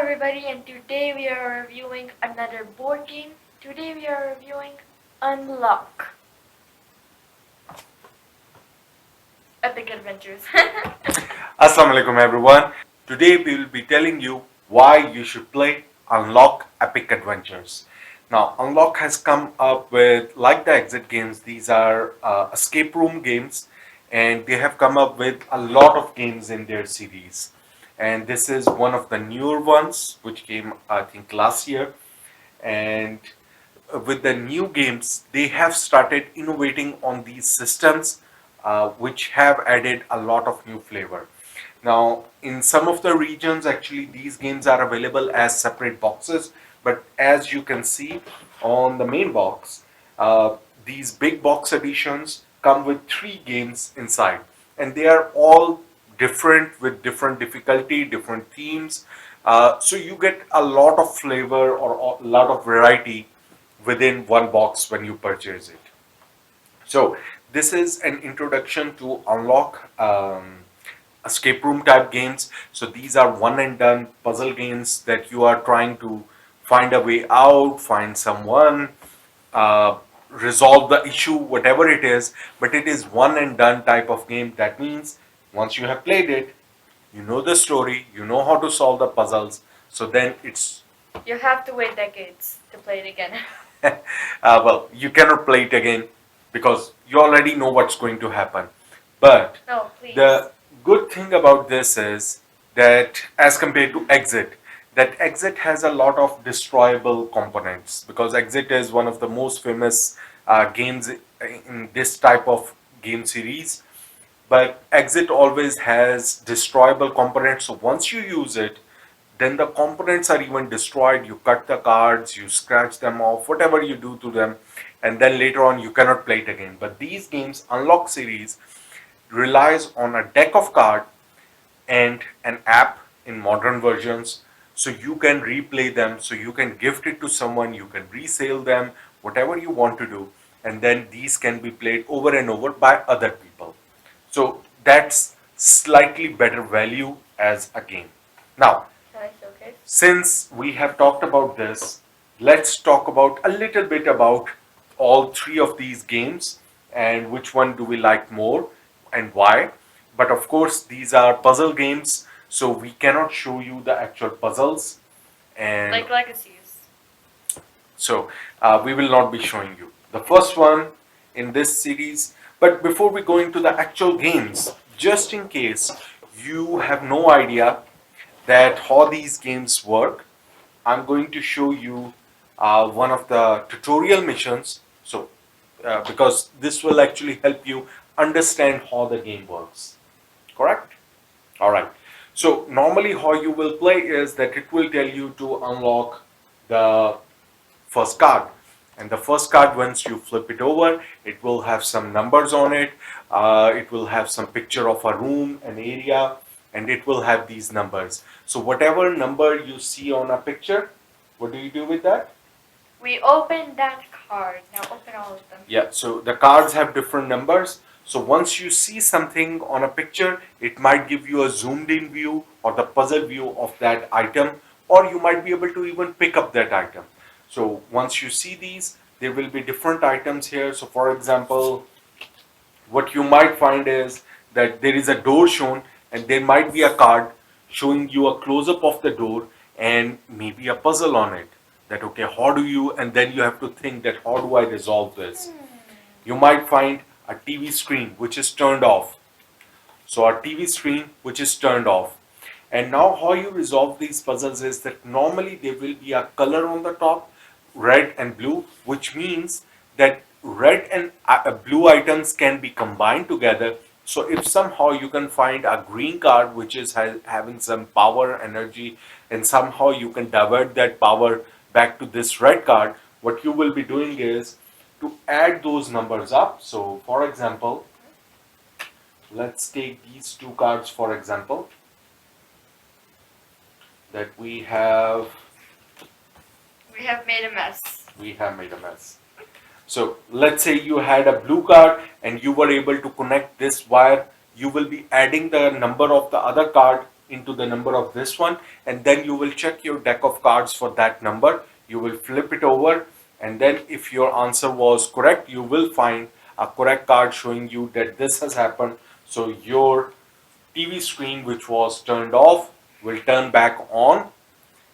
everybody, and today we are reviewing another board game. Today we are reviewing Unlock Epic Adventures. Assalamu alaikum everyone. Today we will be telling you why you should play Unlock Epic Adventures. Now Unlock has come up with, like the exit games, these are escape room games, and they have come up with a lot of games in their series. And this is one of the newer ones which came I think last year. And with the new games, they have started innovating on these systems, which have added a lot of new flavor. Now, in some of the regions, actually, these games are available as separate boxes, but as you can see on the main box, these big box editions come with 3 games inside, and they are all different with different difficulty, different themes. So you get a lot of flavor or a lot of variety within one box when you purchase it. So this is an introduction to Unlock escape room type games. So these are one and done puzzle games that you are trying to find a way out, find someone, resolve the issue, whatever it is. But it is one and done type of game. That means once you have played it, you know the story, you know how to solve the puzzles. So then it's You have to wait decades to play it again. well, you cannot play it again because you already know what's going to happen. But No, please. the good thing about this is that as compared to Exit, that Exit has a lot of destroyable components because Exit is one of the most famous games in this type of game series. But Exit always has destroyable components. So once you use it, then the components are even destroyed. You cut the cards, you scratch them off, whatever you do to them, and then later on you cannot play it again. But these games, Unlock series, relies on a deck of cards and an app in modern versions, so you can replay them, so you can gift it to someone, you can resale them, whatever you want to do, and then these can be played over and over by other people. So that's slightly better value as a game. Now, Can I showcase? since we have talked about this, let's talk about a little bit about all 3 of these games and which one do we like more and why. But of course, these are puzzle games, so we cannot show you the actual puzzles, and Like Legacies. so we will not be showing you the first one in this series. But before we go into the actual games, just in case you have no idea that how these games work, I'm going to show you one of the tutorial missions. So because this will actually help you understand how the game works. Correct? All right. So normally how you will play is that it will tell you to unlock the first card. And the first card, once you flip it over, it will have some numbers on it. It will have some picture of a room, an area, and it will have these numbers. So whatever number you see on a picture, what do you do with that? We opened that card. Now open all of them. Yeah, so the cards have different numbers. So once you see something on a picture, it might give you a zoomed in view or the puzzle view of that item, or you might be able to even pick up that item. So once you see these, there will be different items here. So for example, what you might find is that there is a door shown and there might be a card showing you a close-up of the door and maybe a puzzle on it, that okay, how do you, and then you have to think that how do I resolve this. You might find a TV screen which is turned off, so a TV screen which is turned off. And now how you resolve these puzzles is that normally there will be a color on the top, red and blue, which means that red and blue items can be combined together. So if somehow you can find a green card which is having some power energy, and somehow you can divert that power back to this red card, what you will be doing is to add those numbers up. So for example, let's take these 2 cards for example, that we have made a mess. made a mess. So let's say you had a blue card and you were able to connect this wire. You will be adding the number of the other card into the number of this one, and then you will check your deck of cards for that number. You will flip it over, and then if your answer was correct, you will find a correct card showing you that this has happened. So your TV screen, which was turned off, will turn back on,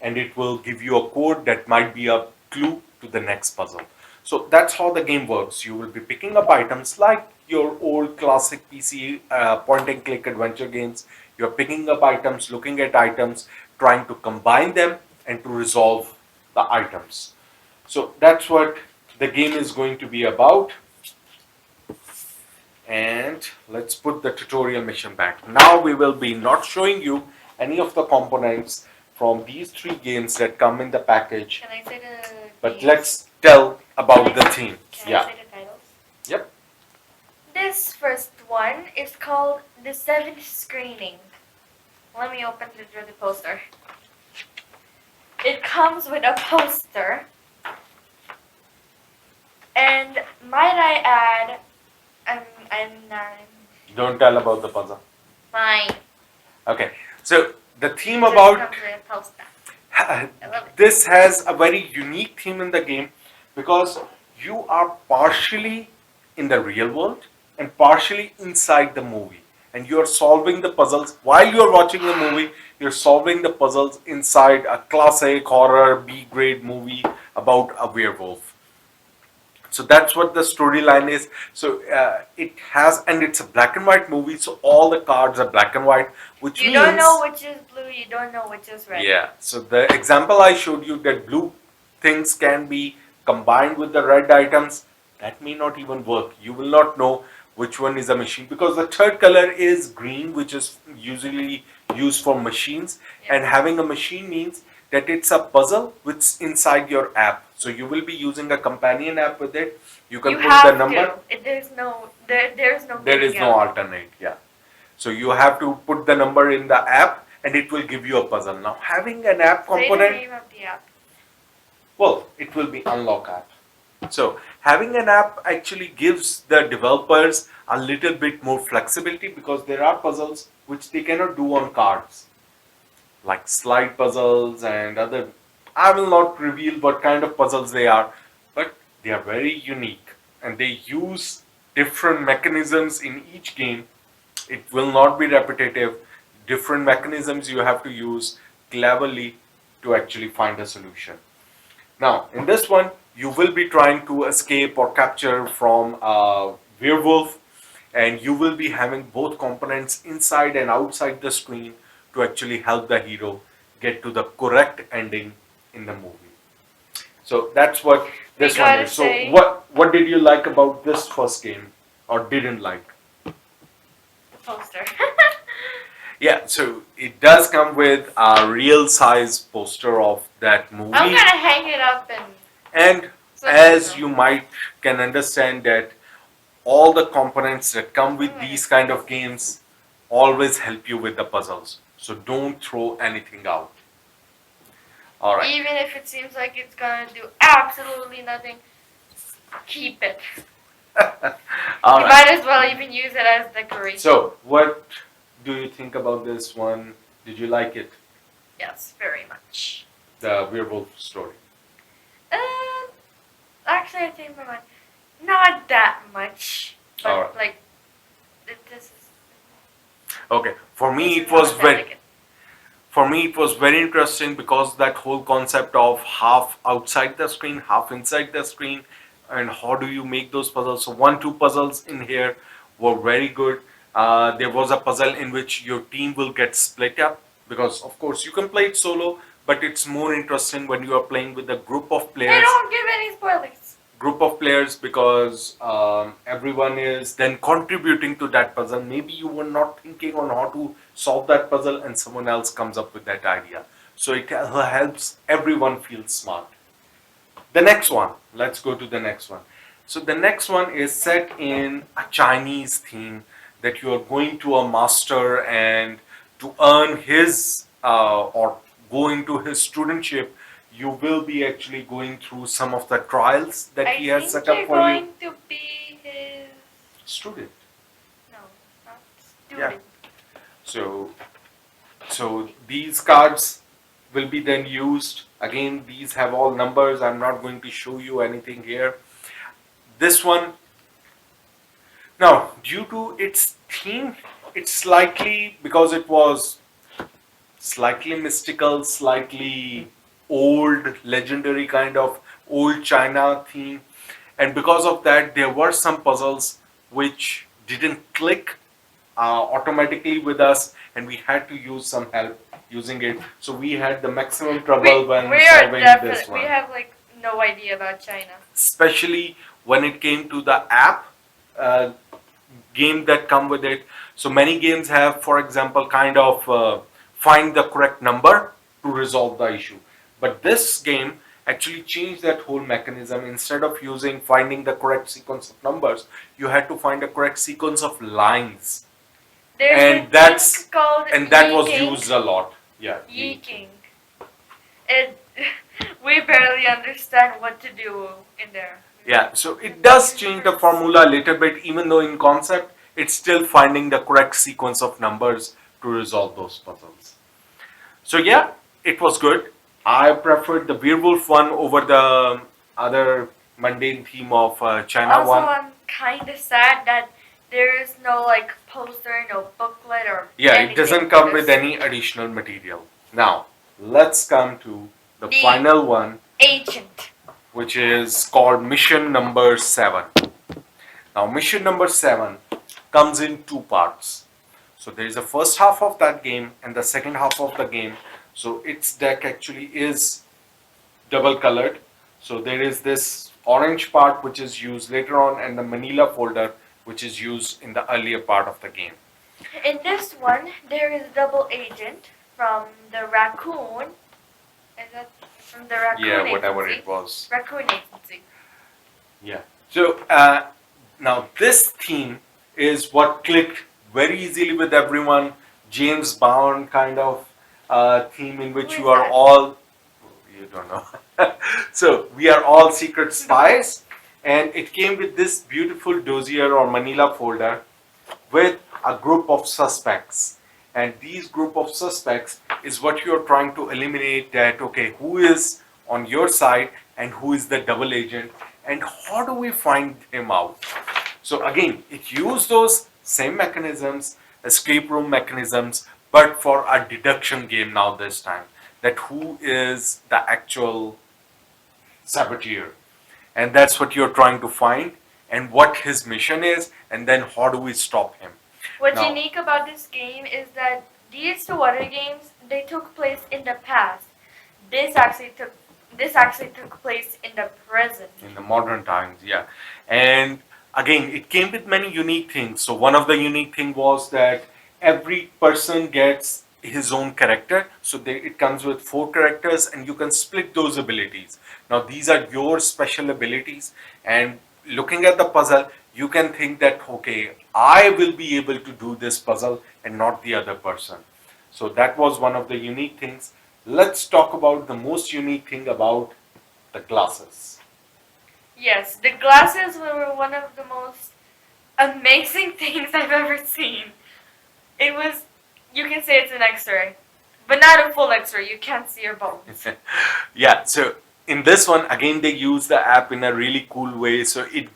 and it will give you a code that might be a clue to the next puzzle. So that's how the game works. You will be picking up items like your old classic PC point and click adventure games. You're picking up items, looking at items, trying to combine them and to resolve the items. So that's what the game is going to be about. And let's put the tutorial mission back. Now we will be not showing you any of the components from these three games that come in the package, Can I say the but names? let's tell about the theme. Can I Yeah. say the titles? Yep. This first one is called The Seventh Screening. Let me open the poster. It comes with a poster. And might I add, I'm Don't tell about the puzzle. fine. Okay. So the theme Just about comes with a poster. I love it. this has a very unique theme in the game because you are partially in the real world and partially inside the movie, and you're solving the puzzles while you're watching the movie. You're solving the puzzles inside a classic horror B grade movie about a werewolf. So that's what the storyline is. So it has, and it's a black and white movie, so all the cards are black and white, which You means don't know which is blue, you don't know which is red. yeah. So the example I showed you, that blue things can be combined with the red items, that may not even work. You will not know which one is a machine because the third color is green, which is usually used for machines. Yeah. And having a machine means that it's a puzzle which is inside your app. So you will be using a companion app with it. You can You put have the number. to. There's no There is getting no out. alternate, yeah. So you have to put the number in the app and it will give you a puzzle. Now having an app Say the component, name of the app. well, it will be Unlock app. So having an app actually gives the developers a little bit more flexibility because there are puzzles which they cannot do on cards, like slide puzzles and other. I will not reveal what kind of puzzles they are, but they are very unique and they use different mechanisms in each game. It will not be repetitive. Different mechanisms you have to use cleverly to actually find a solution. Now, in this one, you will be trying to escape or capture from a werewolf, and you will be having both components inside and outside the screen to actually help the hero get to the correct ending in the movie. So that's what this one gotta is. So say- what did you like about this first game or didn't like? Poster. Yeah, so it does come with a real size poster of that movie. I'm gonna hang it up And so as you you might can understand that all the components that come with these kind of games always help you with the puzzles. So don't throw anything out. All right. Even if it seems like it's gonna do absolutely nothing, keep it. All You right. might as well even use it as decoration. So what do you think about this one? Did you like it? Yes, very much. The werewolf story. Actually, I think my mind, not that much. But Alright. like, this is. Okay. For me this it is was not that very like it. For me, it was very interesting because that whole concept of half outside the screen, half inside the screen, and how do you make those puzzles? So, one, two puzzles in here were very good. There was a puzzle in which your team will get split up because, of course, you can play it solo, but it's more interesting when you are playing with a group of They players. don't give any spoilers. Because everyone is then contributing to that puzzle. Maybe you were not thinking on how to solve that puzzle and someone else comes up with that idea. So it helps everyone feel smart. The next one, let's go to the next one. So the next one is set in a Chinese theme that you are going to a master and to earn his or go into his studentship, you will be actually going through some of the trials that I he has think set you're up for going you. to be his. Student. No, not student. So So these cards will be then used. Again, these have all numbers. I'm not going to show you anything here. This one, now, due to its theme, it's slightly, because it was slightly mystical, slightly old, legendary kind of old China theme. And because of that, there were some puzzles which didn't click automatically with us, and we had to use some help using it. So we had the maximum trouble when we are solving this we one, have like no idea about China. especially when it came to the app uh, game that come with it. So many games have, for example, kind of find the correct number to resolve the issue. But this game actually changed that whole mechanism. Instead of using finding the correct sequence of numbers, you had to find the correct sequence of lines, There's and a that's thing called and that was yeeking. used a lot. Yeah, Yeeking. It we barely understand what to do in there. yeah, so it does change the formula a little bit, even though in concept, it's still finding the correct sequence of numbers to resolve those puzzles. So yeah, it was good. I preferred the werewolf one over the other mundane theme of China Also, one. I'm kind of sad that there is no like poster, no booklet or Yeah, anything it doesn't for come with this. any additional material. Now, let's come to the The- final one, Agent. which is called Mission Number 7. Now, Mission Number 7 comes in two parts. So there is the first half of that game and the second half of the game. So its deck actually is double colored. So there is this orange part which is used later on, and the Manila folder which is used in the earlier part of the game. In this one, there is double agent from the raccoon. Is that from the raccoon Yeah, whatever agency? it was. Raccoon agency. Yeah. So now this theme is what clicked very easily with everyone. James Bond kind of theme in which Who you is are that? all, you don't know. So we are all secret spies, and it came with this beautiful dossier or Manila folder with a group of suspects. And these group of suspects is what you are trying to eliminate, that okay, who is on your side and who is the double agent, and how do we find him out. So again, it used those same mechanisms, escape room mechanisms, but for a deduction game now this time, that who is the actual saboteur, and that's what you're trying to find, and what his mission is, and then how do we stop him. What's Now- unique about this game is that these two other games they took place in the past. This actually took place in the present. In the modern times, yeah. And again, it came with many unique things. So one of the unique thing was that every person gets his own character. So it comes with 4 characters, and you can split those abilities. Now these are your special abilities, and looking at the puzzle, you can think that okay, I will be able to do this puzzle and not the other person. So that was one of the unique things. Let's talk about the most unique thing about the glasses. Yes, the glasses were one of the most amazing things I've ever seen. It was, you can say it's an X-ray, but not a full X-ray. You can't see your bones. Yeah, so in this one again they use the app in a really cool way. So it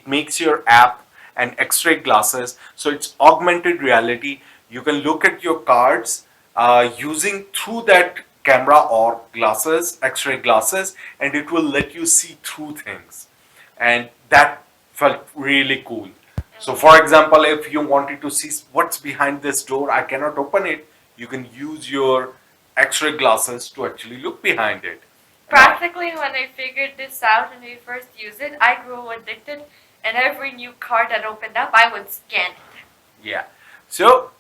makes your app an X-ray glasses. So it's augmented reality. You can look at your cards using through that camera or glasses, X-ray glasses, and it will let you see through things, and that felt really cool. So for example, if you wanted to see what's behind this door, I cannot open it, you can use your X-ray glasses to actually look behind it. Practically, when I figured this out and we first used it, I grew addicted, and every new card that opened up, I would scan it. Yeah. So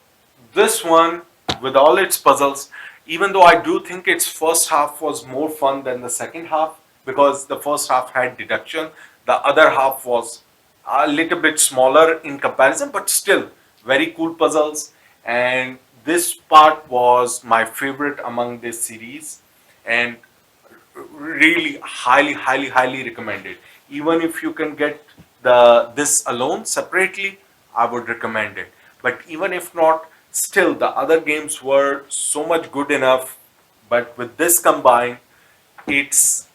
this one, with all its puzzles, even though I do think its first half was more fun than the second half, because the first half had deduction, the other half was a little bit smaller in comparison, but still very cool puzzles. And this part was my favorite among this series, and really highly recommended. Even if you can get this alone separately, I would recommend it. But even if not, Still, the other games were so much good enough, but with this combined, it's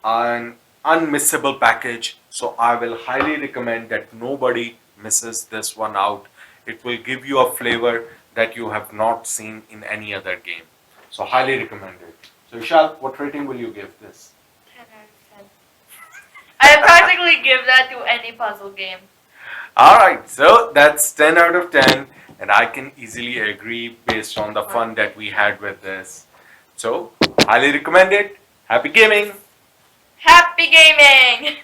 an unmissable package. So I will highly recommend that nobody misses this one out. It will give you a flavor that you have not seen in any other game. So highly recommend it. So Vishal, what rating will you give this? 10 out of 10. I practically give that to any puzzle game. Alright, so that's 10 out of 10, and I can easily agree based on the fun that we had with this. So, highly recommend it. Happy gaming! Happy gaming!